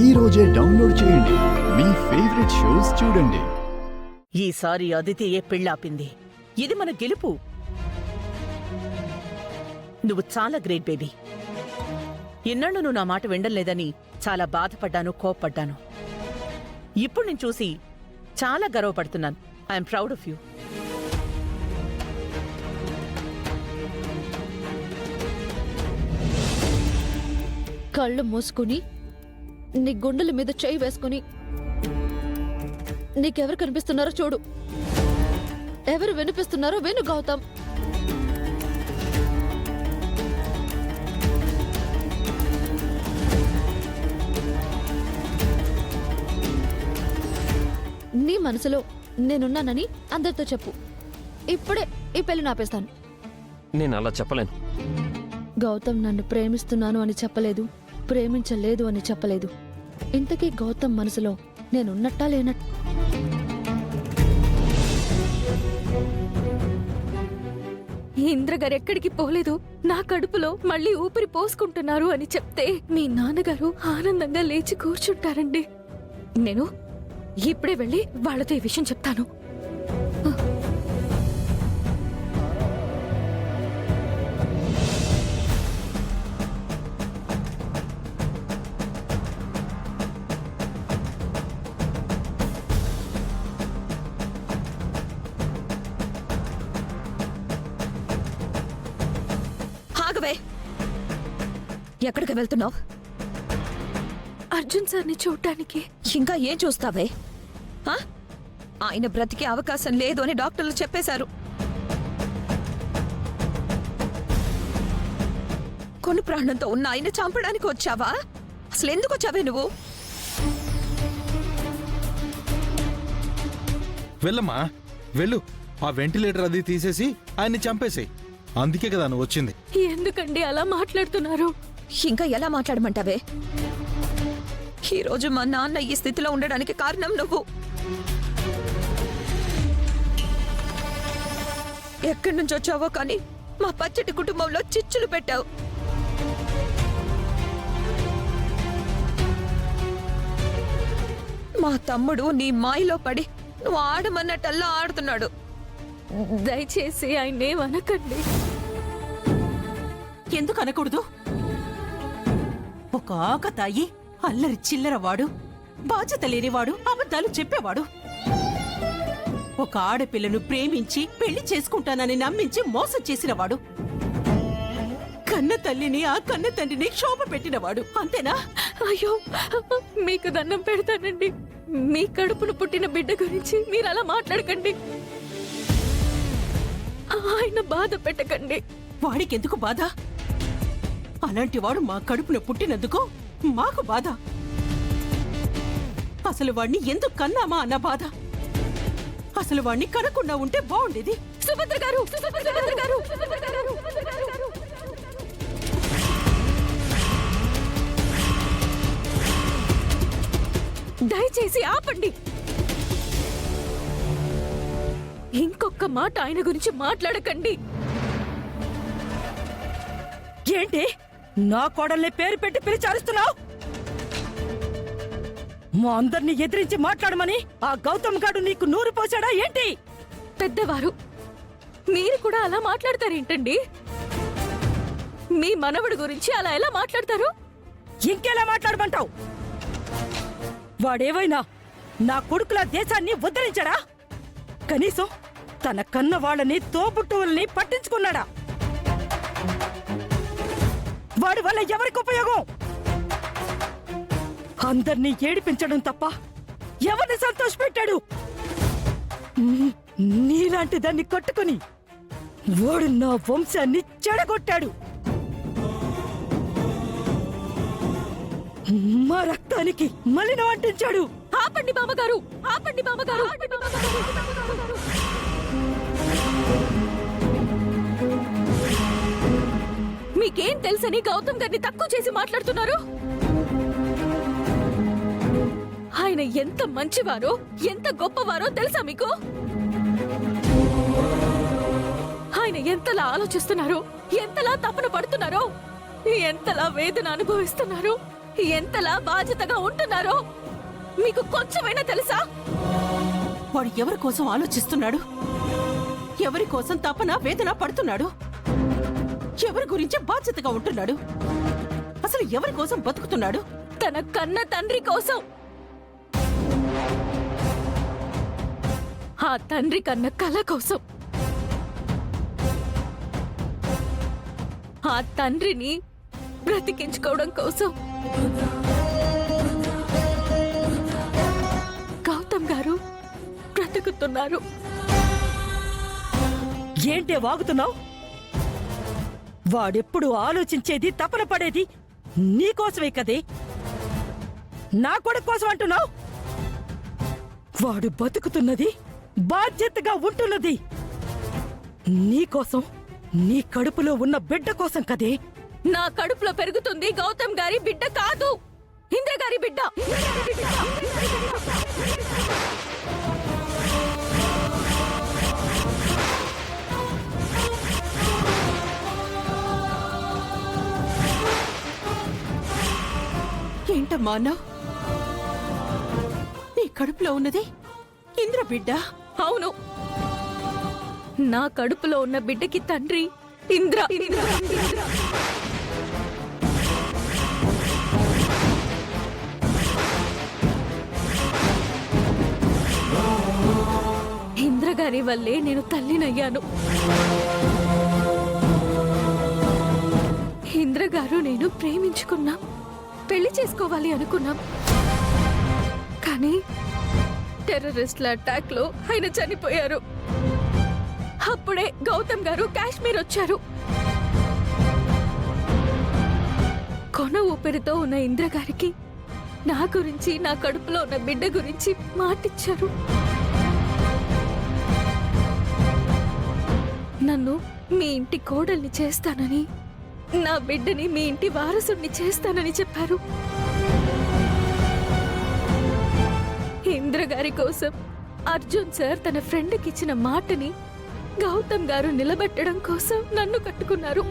ఈ రోజే డౌన్లోడ్ చేయండి. మీ ఫేవరెట్ షోస్ చూడండి. ఈసారి అదితియే పెళ్ళాపింది. ఇది మన గెలుపు. నువ్వు చాలా గ్రేట్ బేబీ. ఎన్నాళ్ళు నువ్వు నా మాట వినలేదని చాలా బాధపడ్డాను, కోప్పడ్డాను. ఇప్పుడు నేను చూసి చాలా గర్వపడుతున్నాను. I'm proud of you. కళ్ళు మూసుకుని నీ గుండెల మీద చేయి వేసుకుని నీకెవరు కనిపిస్తున్నారో చూడు. ఎవరు వినిపిస్తున్నారో విను గౌతమ్. నీ మనసులో నేనున్నానని అందరితో చెప్పు. ఇప్పుడే ఈ పెళ్లి నాపేస్తాను. నేను అలా చెప్పలేను. గౌతమ్ నన్ను ప్రేమిస్తున్నాను అని చెప్పలేదు, ప్రేమించలేదు అని చెప్పలేదు. ఇంతకీ గౌతమ్ మనసులో నేనున్నట్టా లేనట్టు? ఇంద్రగారు ఎక్కడికి పోలేదు, నా కడుపులో మళ్ళీ ఊపిరి పోసుకుంటున్నారు అని చెప్తే మీ నాన్నగారు ఆనందంగా లేచి కూర్చుంటారండి. నేను ఇప్పుడే వెళ్ళి వాళ్ళతో ఈ విషయం చెప్తాను. ఎక్కడికి వెళ్తున్నావు? అర్జున్ సార్ని చూడ్డానికి. ఇంకా ఏం చూస్తావే? ఆయన బ్రతికే అవకాశం లేదు అని డాక్టర్లు చెప్పేశారు. కొన్ని ప్రాణంతో ఉన్న ఆయన చంపడానికి వచ్చావా? అసలు ఎందుకు వచ్చావే నువ్వు? వెళ్ళమ్మా, వెళ్ళు. ఆ వెంటిలేటర్ అది తీసేసి ఆయన్ని చంపేసేయ్. అందుకే కదా నువ్వు వచ్చింది. ఎందుకండి అలా మాట్లాడుతున్నారు? ఇంకా ఎలా మాట్లాడమంటావే? ఈరోజు మా నాన్న ఈ స్థితిలో ఉండడానికి కారణం నువ్వు. ఎక్కడి నుంచి వచ్చావో కానీ మా పచ్చటి కుటుంబంలో చిచ్చులు పెట్టావు. మా తమ్ముడు నీ మాయలో పడి నువ్వు ఆడమన్నట్టల్లా ఆడుతున్నాడు. దయచేసి ఆయన్నే అనకండి. ఎందుకు అనకూడదు? ఒక ఆకతాయి, అల్లరి చిల్లరవాడు, బాధ్యత లేనివాడు, అబద్ధాలు చెప్పేవాడు. ఒక ఆడపిల్లను ప్రేమించి పెళ్లి చేసుకుంటానని నమ్మించి మోసం చేసినవాడు. కన్న తల్లిని, ఆ కన్న తండ్రిని క్షోభ పెట్టినవాడు. అంతేనా? అయ్యో, మీకు దండం పెడతానండి. మీ కడుపును పుట్టిన బిడ్డ గురించి మీరు అలా మాట్లాడకండి. ఆయన బాధ పెట్టకండి. వాడికెందుకు బాధ? అలాంటి వాడు మా కడుపున పుట్టినందుకు మాకు బాధ. అసలు వాడిని ఎందుకు కన్నామా అన్న బాధ. అసలు వాడిని కనకుండా ఉంటే బాగుండేది. సుభద్ర గారు, సుభద్ర గారు, దయచేసి ఆపండి. ఇంకొక మాట ఆయన గురించి మాట్లాడకండి. ఏంటి నా కోడల్ని పేరు పెట్టి పిలిచారుస్తున్నావు? మా అందరినీ ఎదిరించి మాట్లాడమని ఆ గౌతమ్ గాడు నీకు నూరు పోసాడా ఏంటి? పెద్దవారు, మీరు కూడా అలా మాట్లాడతారేంటండి? మీ మనవడి గురించి అలా ఎలా మాట్లాడతారు? ఇంకెలా మాట్లాడమంటావు? వాడేవైనా నా కొడుకుల దేశాన్ని ఉద్ధరించాడా? కనీసం తన కన్న వాళ్ళని, తోబుట్టువుల్ని పట్టించుకున్నాడా? వాడి వల్ల ఎవరికి ఉపయోగం? అందర్నీ ఏడిపించడం తప్ప ఎవరిని సంతోషపెట్టాడు? నీలాంటి దాన్ని కట్టుకుని వాడు నా వంశాన్ని చెడగొట్టాడు. మా రక్తానికి మలినం అంటించాడు. ఆపండి బామ్మగారు, ఆపండి బామ్మగారు. మీకేం తెలుసని గౌతమ్ గారిని తక్కువ చేసి మాట్లాడుతున్నారు? ఆయన ఎంత మంచివారో, ఎంత గొప్పవారో తెలుసా మీకు? ఆయన ఎంతలా ఆలోచిస్తున్నారో, ఎంతలా తపన పడుతున్నారో, ఎంతలా వేదన అనుభవిస్తున్నారో ఎంతలా బాధ్యతగా ఉంటున్నారో మీకు కొంచెమైనా తెలుసా? వాడు ఎవరి కోసం ఆలోచిస్తున్నాడు? ఎవరి కోసం తపన వేదన పడుతున్నాడు? ఎవరి గురించి బాధ్యతగా ఉంటున్నాడు? అసలు ఎవరి కోసం బతుకుతున్నాడు? తన కన్న తండ్రి కోసం. ఆ తండ్రి కన్న కల కోసం. ఆ తండ్రిని బ్రతికించుకోవడం కోసం. గౌతమ్ గారు బ్రతుకుతున్నారు. ఏంటే వాగుతున్నావు? వాడెప్పుడు ఆలోచించేది, తపన పడేది నీకోసమే కదే. నా కొడుకు కోసం అంటున్నావు? వాడు బతుకుతున్నది, బాధ్యతగా ఉంటున్నది నీకోసం, నీ కడుపులో ఉన్న బిడ్డ కోసం కదే. నా కడుపులో పెరుగుతుంది గౌతమ్ గారి బిడ్డ కాదు, ఇంద్ర గారి బిడ్డ. ఏంటమ్మా అన్నావ్? నీ కడుపులో ఉన్నది ఇంద్ర బిడ్డ? అవును, నా కడుపులో ఉన్న బిడ్డకి తండ్రి ఇంద్ర. ఇంద్ర గారి వల్లే నేను తల్లినయ్యాను. ఇంద్ర గారు నేను ప్రేమించుకున్నాం, పెళ్లి చేసుకోవాలి అనుకున్నాం. కానీ టెర్రరిస్ట్ల అటాక్ లో ఆయన చనిపోయారు. అప్పుడే గౌతమ్ గారు కాశ్మీర్ వచ్చారు. కొన ఊపిరితో ఉన్న ఇంద్ర గారికి నా గురించి, నా కడుపులో ఉన్న బిడ్డ గురించి మాటిచ్చారు. నన్ను మీ ఇంటి కోడల్ని చేస్తానని, నా బిడ్డని మీ ఇంటి వారసుడిని చేస్తానని చెప్పారు. ఇంద్ర గారి కోసం అర్జున్ సార్ తన ఫ్రెండ్కి ఇచ్చిన మాటని గౌతమ్ గారు నిలబెట్టడం కోసం నన్ను కట్టుకున్నారు.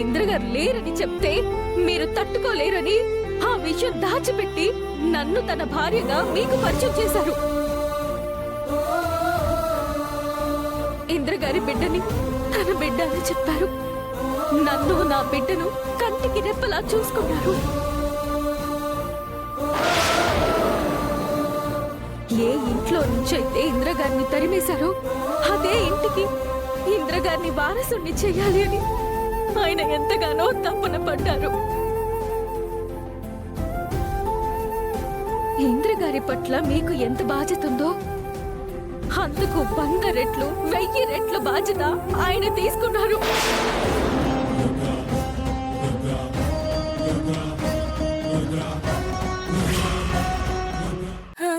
ఇంద్ర గారు లేరని చెప్తే మీరు తట్టుకోలేరని ఆ విషయం దాచిపెట్టి నన్ను తన భార్యగా మీకు పరిచయం చేశారు. ఇంద్ర గారి బిడ్డని తన బిడ్డ అని చెప్పారు. నన్ను, నా బిడ్డను కంటికి రెప్పలా చూసుకున్నారు. ఏ ఇంట్లో నుంచైతే ఇంద్రగారిని తరిమేశారో అదే ఇంటికి ఇంద్రగారిని వారసుని చెయ్యాలి అని ఆయన ఎంతగానో తపన పడ్డారు. ఇంద్రగారి పట్ల మీకు ఎంత బాధ్యత ఉందో అందుకు 100 రెట్లు 1000 రెట్ల బాధ్యత ఆయన తీసుకున్నారు. ఆ